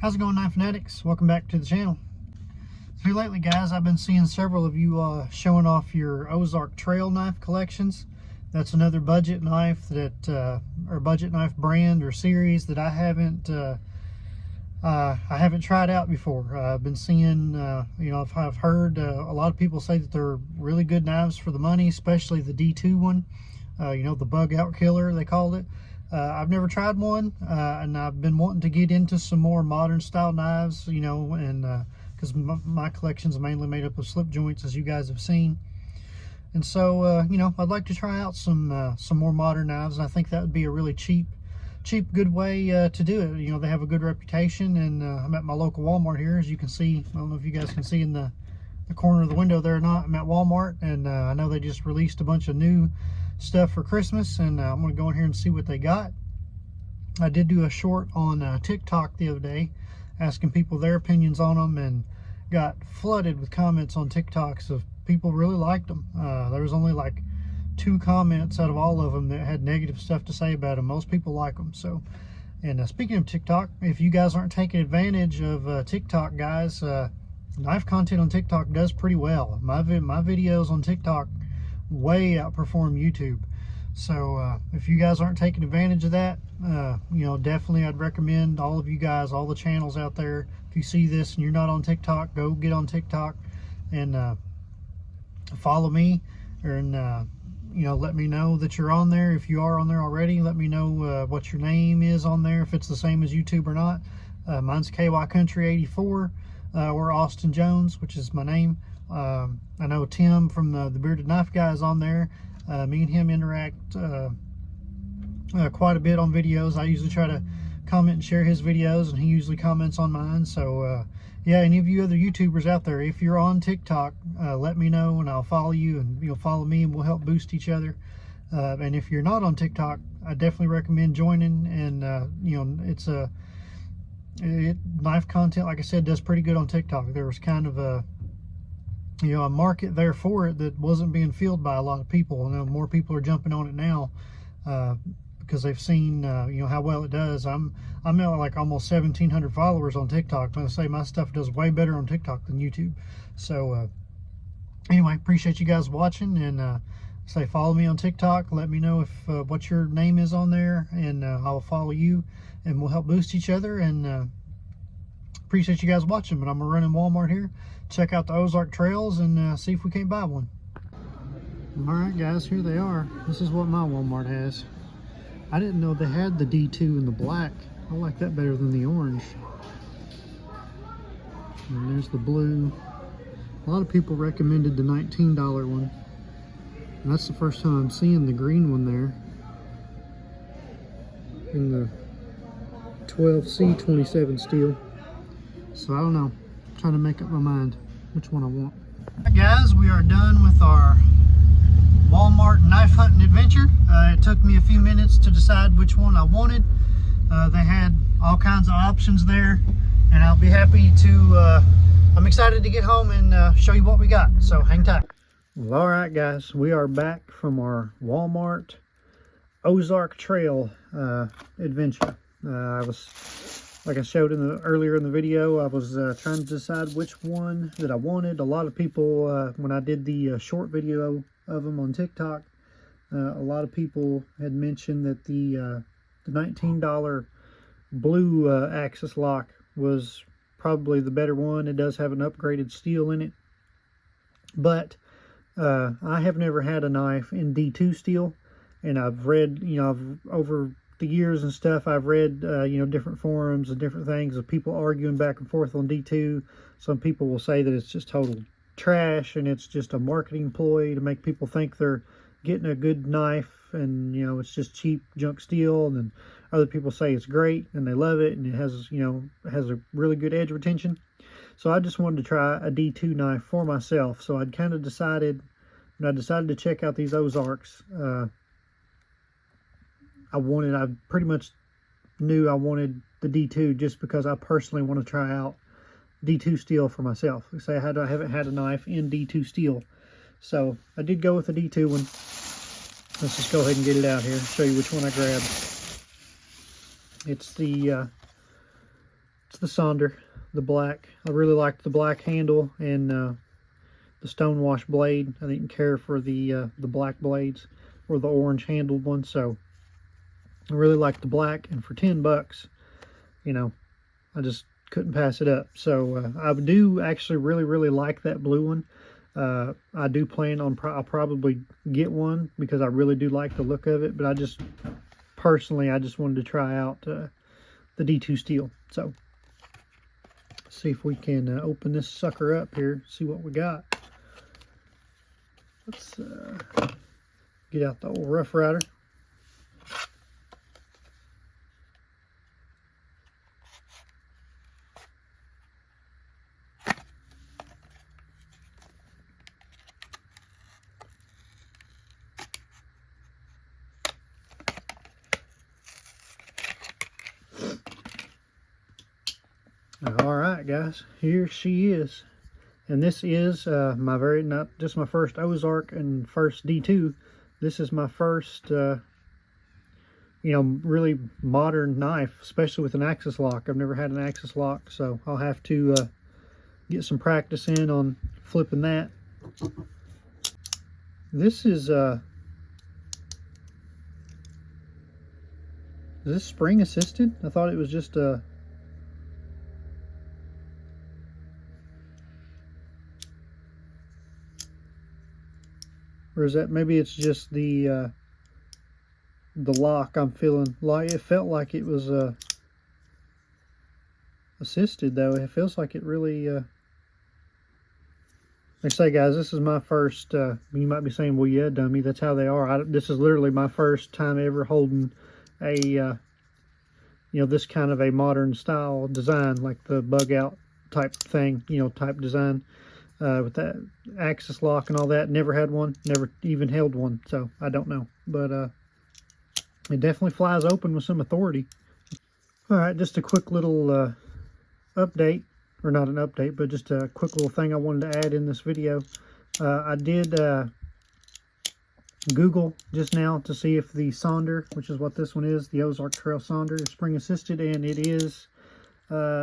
How's it going, knife fanatics? Welcome back to the channel. So here lately, guys, I've been seeing several of you showing off your Ozark trail knife collections. That's another budget knife that, or budget knife brand or series that I haven't tried out before. I've been seeing, I've heard a lot of people say that they're really good knives for the money, especially the D2 one. The bug out killer, they called it. I've never tried one, and I've been wanting to get into some more modern style knives, and because my collection is mainly made up of slip joints, as you guys have seen. And so, I'd like to try out some more modern knives, and I think that would be a really cheap, good way to do it. They have a good reputation, and I'm at my local Walmart here, as you can see. I don't know if you guys can see in the corner of the window there or not. I'm at Walmart, and I know they just released a bunch of new stuff for Christmas, and I'm going to go in here and see what they got. I did do a short on TikTok the other day, asking people their opinions on them, and got flooded with comments on TikToks of people really liked them. There was only like 2 comments out of all of them that had negative stuff to say about them. Most people like them. So, and speaking of TikTok, if you guys aren't taking advantage of TikTok, guys, knife content on TikTok does pretty well. My videos on TikTok way outperform YouTube. So if you guys aren't taking advantage of that, definitely I'd recommend all of you guys, all the channels out there, if you see this and you're not on TikTok, go get on TikTok and follow me, and let me know that you're on there. If you are on there already, let me know what your name is on there, if it's the same as YouTube or not. Mine's KY Country 84 or Austin Jones, which is my name. I know Tim from the Bearded Knife Guy is on there. Me and him interact quite a bit on videos. I usually try to comment and share his videos, and he usually comments on mine. So yeah, any of you other YouTubers out there, if you're on TikTok, let me know and I'll follow you, and you'll follow me, and we'll help boost each other. And if you're not on TikTok, I definitely recommend joining. And it's knife content, like I said, does pretty good on TikTok. There was kind of a market there for it that wasn't being filled by a lot of people. More people are jumping on it now because they've seen how well it does. I'm at like almost 1,700 followers on TikTok. I say my stuff does way better on TikTok than YouTube. So anyway, appreciate you guys watching, and say follow me on TikTok. Let me know if what your name is on there, and I'll follow you, and we'll help boost each other. And appreciate you guys watching. But I'm gonna run in Walmart here, check out the Ozark trails, and see if we can't buy one. All right, guys, here they are. This is what my Walmart has. I didn't know they had the D2 in the black. I like that better than the orange. And there's the blue. A lot of people recommended the $19 one. And that's the first time I'm seeing the green one there. In the 12C27 steel. So I don't know. I'm trying to make up my mind which one I want. All right, guys, we are done with our Walmart knife hunting adventure. It took me a few minutes to decide which one I wanted. They had all kinds of options there, and I'll be happy to, I'm excited to get home and show you what we got. So hang tight. Well, all right, guys, we are back from our Walmart Ozark Trail adventure. Like I showed earlier in the video, I was trying to decide which one that I wanted. A lot of people, when I did the short video of them on TikTok, a lot of people had mentioned that the $19 blue axis lock was probably the better one. It does have an upgraded steel in it, but I have never had a knife in D2 steel, and I've read, over the years and stuff, I've read different forums and different things of people arguing back and forth on D2. Some people will say that it's just total trash and it's just a marketing ploy to make people think they're getting a good knife, and it's just cheap junk steel. And then other people say it's great and they love it, and it has a really good edge retention. So I just wanted to try a D2 knife for myself. So I'd kind of decided, when I decided to check out these Ozarks, I pretty much knew I wanted the D2 just because I personally want to try out D2 steel for myself. Like I say, I haven't had a knife in D2 steel. So I did go with the D2 one. Let's just go ahead and get it out here, show you which one I grabbed. It's the It's the Sonder, the black. I really liked the black handle and the stonewash blade. I didn't care for the black blades or the orange handled one, so I really liked the black. And for $10, you know, I just couldn't pass it up. So I do actually really like that blue one. I do plan on I'll probably get one because I really do like the look of it, but I just personally wanted to try out the D2 steel. So let's see if we can open this sucker up here, see what we got. Let's get out the old Rough Rider. All right, guys, here she is. And this is not just my first Ozark and first D2. This is my first, you know, really modern knife, especially with an axis lock. I've never had an axis lock, so I'll have to get some practice in on flipping that. This is this spring assisted? I thought it was just a or is that, maybe it's just the lock I'm feeling like. It felt like it was assisted though. It feels like it really like I say, guys, this is my first you might be saying, well, yeah, dummy, that's how they are. This is literally my first time ever holding a you know, this kind of a modern style design, like the bug out type thing, you know, type design. With that axis lock and all that. Never had one, never even held one, so I don't know, but it definitely flies open with some authority. All right, just a quick little update, or not an update, but just a quick little thing I wanted to add in this video. I did Google just now to see if the Sonder, which is what this one is, the Ozark Trail Sonder, is spring assisted, and it is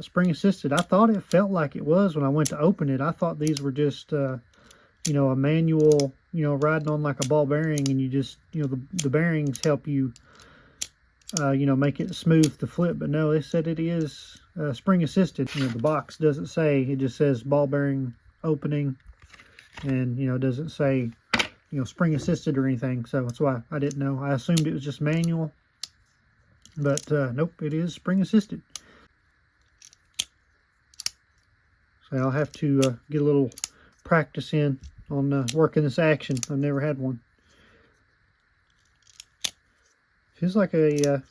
spring assisted. I thought it felt like it was when I went to open it. I thought these were just you know, a manual, you know, riding on like a ball bearing, and you just, you know, the bearings help you you know, make it smooth to flip. But no, they said it is spring assisted. You know, the box doesn't say, it just says ball bearing opening, and you know, it doesn't say, you know, spring assisted or anything. So that's why I didn't know. I assumed it was just manual, but nope, it is spring assisted. So I'll have to get a little practice in on working this action. I've never had one. Feels like a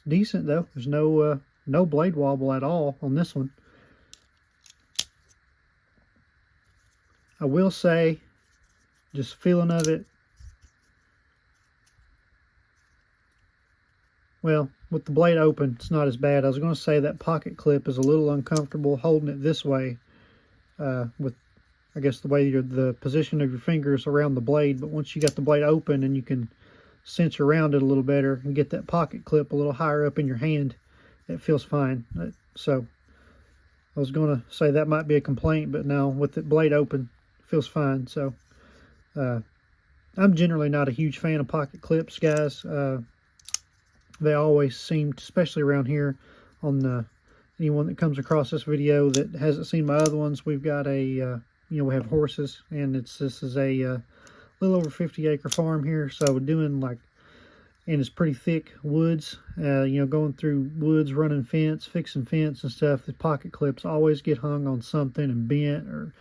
decent though. There's no blade wobble at all on this one. I will say, just feeling of it, well, with the blade open, it's not as bad. I was going to say that pocket clip is a little uncomfortable holding it this way, with, I guess, the way the position of your fingers around the blade. But once you got the blade open and you can cinch around it a little better and get that pocket clip a little higher up in your hand, it feels fine. So I was going to say that might be a complaint, but no, with the blade open, it feels fine. So I'm generally not a huge fan of pocket clips, guys. They always seem, especially around here, on anyone that comes across this video that hasn't seen my other ones, we've got a, you know, we have horses, and this is a little over 50-acre farm here, so we're doing like, and it's pretty thick woods, you know, going through woods, running fence, fixing fence and stuff. The pocket clips always get hung on something and bent, or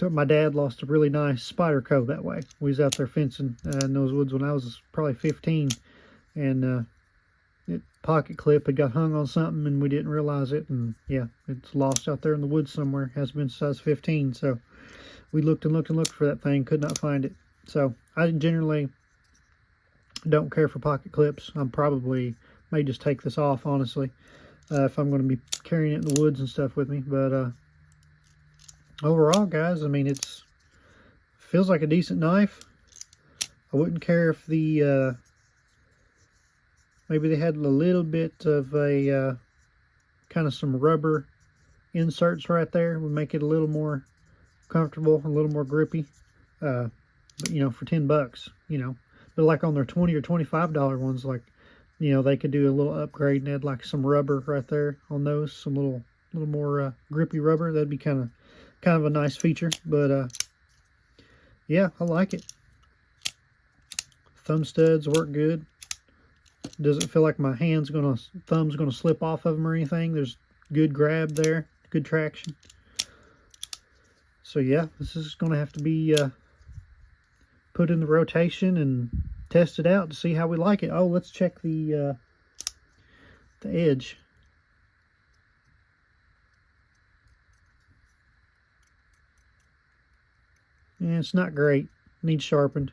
my dad lost a really nice spider coat that way. We was out there fencing in those woods when I was probably 15, and pocket clip had got hung on something and we didn't realize it, and yeah, it's lost out there in the woods somewhere. Has been since 15, so we looked and looked and looked for that thing, could not find it. So I generally don't care for pocket clips. I'm probably may just take this off, honestly, if I'm going to be carrying it in the woods and stuff with me. But overall, guys, I mean, it feels like a decent knife. I wouldn't care if maybe they had a little bit of a kind of some rubber inserts right there would make it a little more comfortable, a little more grippy. But you know, for $10, you know, but like on their $20 or $25 ones, like, you know, they could do a little upgrade and add like some rubber right there on those, some little more grippy rubber. That'd be kind of a nice feature. But yeah, I like it. Thumb studs work good. Doesn't feel like my thumb's gonna slip off of them or anything. There's good grab there, good traction. So yeah, this is gonna have to be put in the rotation and test it out to see how we like it. Oh, let's check the edge. Yeah, it's not great. Needs sharpened.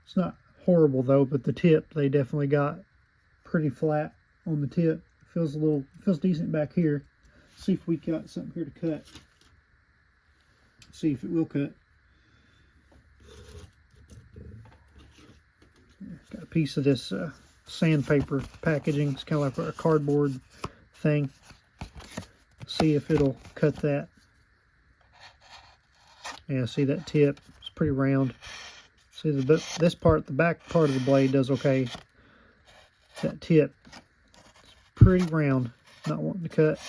It's not horrible though, but the tip, they definitely got pretty flat on the tip. Feels decent back here. See if we got something here to cut. See if it will cut. Got a piece of this sandpaper packaging. It's kind of like a cardboard thing. See if it'll cut that. Yeah, see that tip? It's pretty round. See this part, the back part of the blade does okay. That tip, it's pretty round. Not wanting to cut.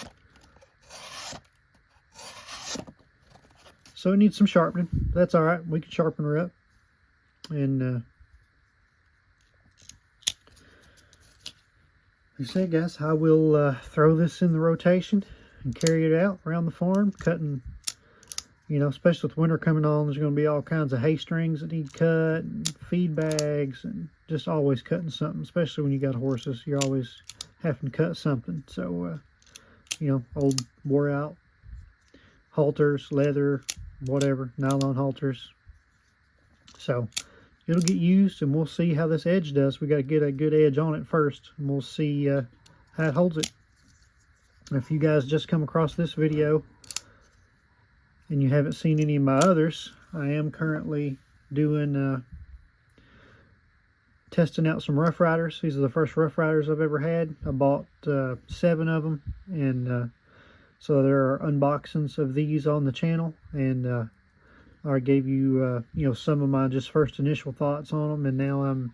So it needs some sharpening. That's all right. We can sharpen her up. And like I said, guys, I will throw this in the rotation and carry it out around the farm, cutting. You know, especially with winter coming on, there's going to be all kinds of hay strings that need cut, and feed bags, and just always cutting something. Especially when you got horses, you're always having to cut something. So, you know, old wore out halters, leather, whatever, nylon halters. So it'll get used, and we'll see how this edge does. We got to get a good edge on it first, and we'll see how it holds it. If you guys just come across this video and you haven't seen any of my others, I am currently doing testing out some Rough Riders. These are the first Rough Riders I've ever had. I bought 7 of them, and so there are unboxings of these on the channel, and I gave you you know, some of my just first initial thoughts on them, and now I'm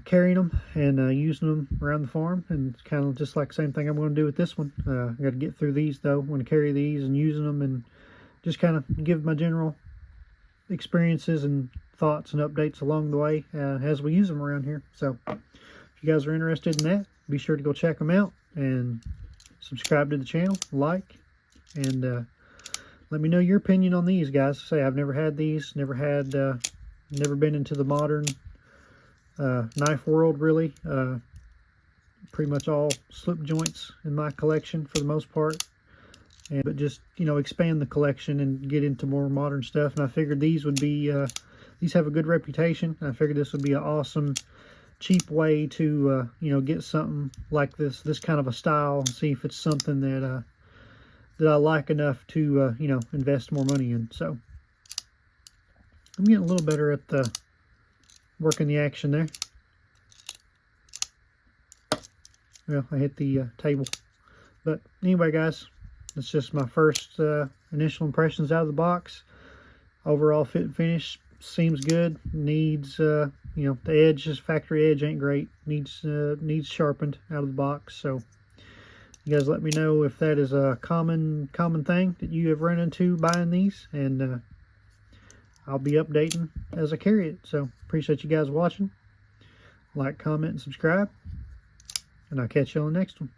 carrying them and using them around the farm, and it's kind of just like the same thing I'm going to do with this one. I got to get through these though. I'm going to carry these and using them, and just kind of give my general experiences and thoughts and updates along the way as we use them around here. So if you guys are interested in that, be sure to go check them out and subscribe to the channel, like, and let me know your opinion on these, guys. Say I've never had these, never been into the modern knife world really. Pretty much all slip joints in my collection for the most part. But just, you know, expand the collection and get into more modern stuff. And I figured these would be, these have a good reputation. I figured this would be an awesome, cheap way to, you know, get something like this kind of a style, and see if it's something that that I like enough to, you know, invest more money in. So I'm getting a little better at the working the action there. Well, I hit the table. But anyway, guys, that's just my first initial impressions out of the box. Overall fit and finish seems good. Needs, you know, the edge, this factory edge ain't great. Needs sharpened out of the box. So you guys let me know if that is a common thing that you have run into buying these, and I'll be updating as I carry it. So appreciate you guys watching. Like, comment, and subscribe, and I'll catch you on the next one.